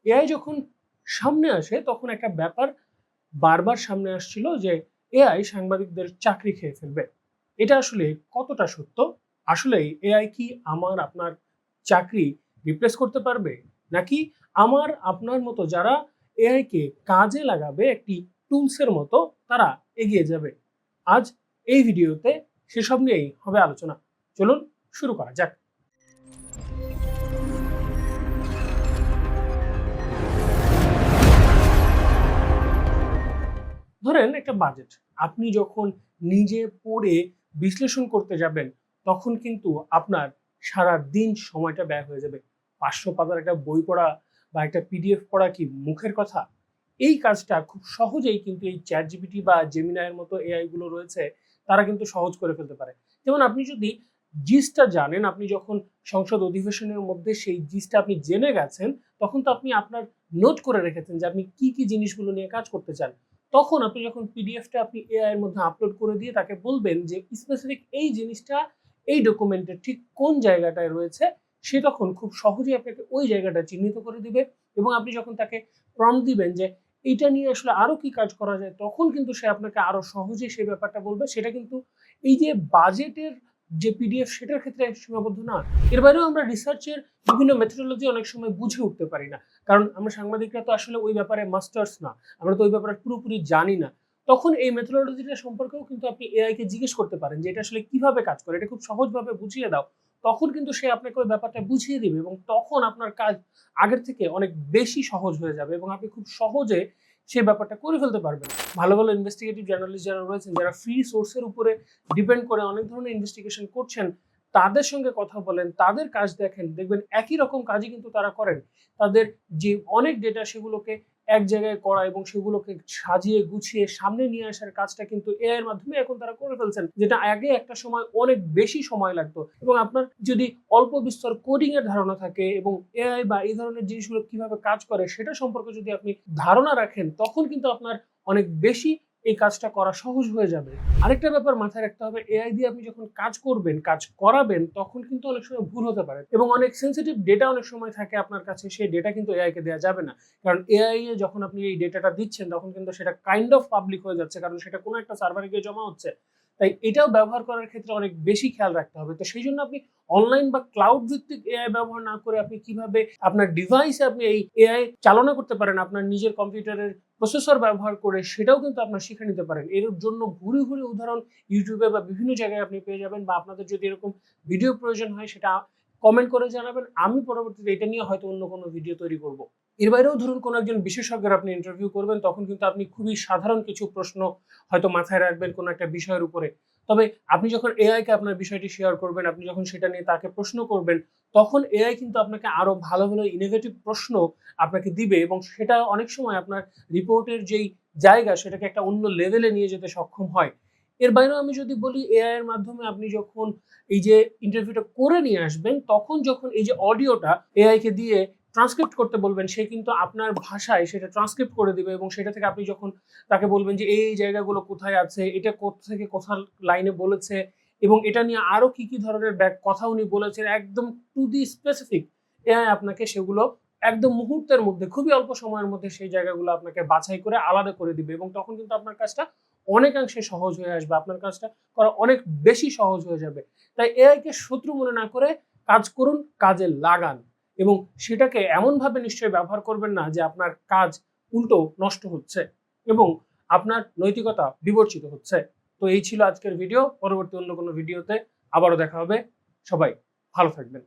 AI যখন সামনে আসে তখন একটা ব্যাপার বারবার সামনে আসছিল যে এআই সাংবাদিকদের চাকরি খেয়ে ফেলবে। এটা আসলে কতটা সত্য? আসলেই এআই কি আমার আপনার চাকরি রিপ্লেস করতে পারবে? নাকি আমার আপনার মতো যারা এআই কে কাজে লাগাবে একটি টুলসের মতো তারা এগিয়ে যাবে? আজ এই ভিডিওতে সেসব নিয়েই হবে আলোচনা। চলুন শুরু করা যাক। ধরেন একটা বাজেট আপনি যখন নিজে পড়ে বিশ্লেষণ করতে যাবেন তখন কিন্তু আপনার সারা দিন সময়টা ব্যয় হয়ে যাবে। 500 পাতার একটা বই পড়া বা একটা পিডিএফ পড়া কি মুখের কথা? এই কাজটা খুব সহজেই কিন্তু এই চ্যাট জিপিটি বা জেমিনাইয়ের মতো এআই গুলো রয়েছে, তারা কিন্তু সহজ করে ফেলতে পারে। যেমন আপনি যদি জিসটা জানেন, আপনি যখন সংসদ অধিবেশনের মধ্যে সেই জিসটা আপনি জেনে গেছেন, তখন তো আপনি আপনার নোট করে রেখেছেন যে আপনি কি কি জিনিসগুলো নিয়ে কাজ করতে চান। তখন আপনি যখন পিডিএফটা আপনি এআই এর মধ্যে আপলোড করে দিয়ে তাকে বলবেন যে স্পেসিফিক এই জিনিসটা এই ডকুমেন্টের ঠিক কোন জায়গাটায় রয়েছে, সে তখন খুব সহজেই আপনাকে ওই জায়গাটা চিহ্নিত করে দিবে। এবং আপনি যখন তাকে প্রম্পট দিবেন যে এইটা নিয়ে আসলে আরো কি কাজ করা যায়, তখন কিন্তু সে আপনাকে আরো সহজেই সেই ব্যাপারটা বলবে। সেটা কিন্তু এই যে বাজেটের যে পিডিএফ সেটার ক্ষেত্রে সীমাবদ্ধ না। এর বাইরেও আমরা রিসার্চের বিভিন্ন মেথোডোলজি অনেক সময় বুঝে উঠতে পারি না, কারণ আমরা সাংবাদিকরা তো আসলে ওই ব্যাপারে মাস্টার্স না, আমরা তো ওই ব্যাপারে পুরোপুরি জানি না। তখন এই মেথোডোলজিটা সম্পর্কেও কিন্তু আপনি এআই কে জিজ্ঞেস করতে পারেন যে এটা আসলে কিভাবে কাজ করে, এটা খুব সহজভাবে বুঝিয়ে দাও। তখন কিন্তু সে আপনাকে ওই ব্যাপারটা বুঝিয়ে দিবে এবং তখন আপনার কাজ আগের থেকে অনেক বেশি সহজ হয়ে যাবে এবং আপনি খুব সহজে সেই ব্যাপারটা করে ফেলতে পারবেন। ভালো ভালো ইনভেস্টিগেটিভ জার্নালিস্ট যারা রয়েছেন, যারা ফ্রি সোর্সের উপরে ডিপেন্ড করে অনেক ধরনের ইনভেস্টিগেশন করছেন, তাদের সঙ্গে কথা বলেন, তাদের কাজ দেখেন, দেখবেন একই রকম কাজই কিন্তু তারা করেন। তাদের যে অনেক ডেটা সেগুলোকে এক জায়গায় করা এবং সেগুলোকে সাজিয়ে গুছিয়ে সামনে নিয়ে আসার কাজটা কিন্তু এআই এর মাধ্যমে এখন তারা করে ফেলছেন, যেটা আগে একটা সময় অনেক বেশি সময় লাগতো। এবং আপনার যদি অল্প বিস্তর কোডিং এর ধারণা থাকে এবং এআই বা এই ধরনের জিনিসগুলো কিভাবে কাজ করে সেটা সম্পর্কে যদি আপনি ধারণা রাখেন, তখন কিন্তু আপনার অনেক বেশি এই কাজটা করা সহজ হয়ে যাবে। আরেকটা ব্যাপার মাথায় রাখতে হবে, এআই দিয়ে আপনি যখন কাজ করবেন, কাজ করাবেন, তখন কিন্তু অনেক সময় ভুল হতে পারে এবং অনেক সেনসিটিভ ডেটা অনেক সময় থাকে আপনার কাছে, সেই ডেটা কিন্তু এআই কে দেওয়া যাবে না। কারণ এআই এ যখন আপনি এই ডেটাটা দিচ্ছেন তখন কিন্তু সেটা কাইন্ড অফ পাবলিক হয়ে যাচ্ছে, কারণ সেটা কোনো একটা সার্ভারে গিয়ে জমা হচ্ছে। তাই এটাও ব্যবহার করার ক্ষেত্রে অনেক বেশি খেয়াল রাখতে হবে। তো সেই জন্য আপনি অনলাইন বা ক্লাউড ভিত্তিক এআই ব্যবহার না করে আপনি কিভাবে আপনার ডিভাইসে আপনি এই এআই চালনা করতে পারেন, আপনার নিজের কম্পিউটারের প্রসেসর ব্যবহার করে, সেটাও কিন্তু আপনার শিখে নিতে পারেন। এর জন্য ঘুরে ঘুরে উদাহরণ ইউটিউবে বা বিভিন্ন জায়গায় আপনি পেয়ে যাবেন, বা আপনাদের যদি এরকম ভিডিও প্রয়োজন হয় সেটা কমেন্ট করে জানাবেন। আমি পরবর্তীতে এটা নিয়ে হয়তো অন্য কোনো ভিডিও তৈরি করব। এর বাইরেও ধরুন কোনো একজন বিশেষজ্ঞের আপনি ইন্টারভিউ করবেন, তখন কিন্তু আপনি খুবই সাধারণ কিছু প্রশ্ন হয়তো মাথায় রাখবেন কোনো একটা বিষয়ের উপরে। তবে আপনি যখন এআই কে আপনার বিষয়টি শেয়ার করবেন, আপনি যখন সেটা নিয়ে তাকে প্রশ্ন করবেন, তখন এআই কিন্তু আপনাকে আরো ভালো ভালো ইনোভেটিভ প্রশ্ন আপনাকে দিবে এবং সেটা অনেক সময় আপনার রিপোর্টের যেই জায়গা সেটাকে একটা অন্য লেভেলে নিয়ে যেতে সক্ষম হয়। এর বাইরেও আমি যদি বলি, এআই এর মাধ্যমে আপনি যখন এই যে ইন্টারভিউটা করে নিয়ে আসবেন, তখন যখন এই যে অডিওটা এআই কে দিয়ে ট্রান্সক্রিপ্ট করতে বলবেন, সে কিন্তু আপনার ভাষায় সেটা ট্রান্সক্রিপ্ট করে দিবে এবং সেটা থেকে আপনি যখন তাকে বলবেন যে এই জায়গাগুলো কোথায় আছে, এটা কোথা থেকে কোথা লাইনে বলেছে এবং এটা নিয়ে আরো কি কি ধরনের কথা উনি বলেছেন, একদম টু দি স্পেসিফিক এআই আপনাকে সেগুলো একদম মুহূর্তের মধ্যে, খুবই অল্প সময়ের মধ্যে সেই জায়গাগুলো আপনাকে বাছাই করে আলাদা করে দিবে এবং তখন কিন্তু আপনার কাজটা অনেকাংশে সহজ হয়ে আসবে। আপনার কাজটা করা অনেক বেশি সহজ হয়ে যাবে। তাই এআই কে শত্রু মনে না করে কাজ করুন, কাজে লাগান এবং সেটাকে এমনভাবে নিশ্চয়ই ব্যবহার করবেন না যে আপনার কাজ উল্টো নষ্ট হচ্ছে এবং আপনার নৈতিকতা বিবর্চিত হচ্ছে। তো এই ছিল আজকের ভিডিও। পরবর্তী অন্য কোনো ভিডিওতে আবারও দেখা হবে। সবাই ভালো থাকবেন।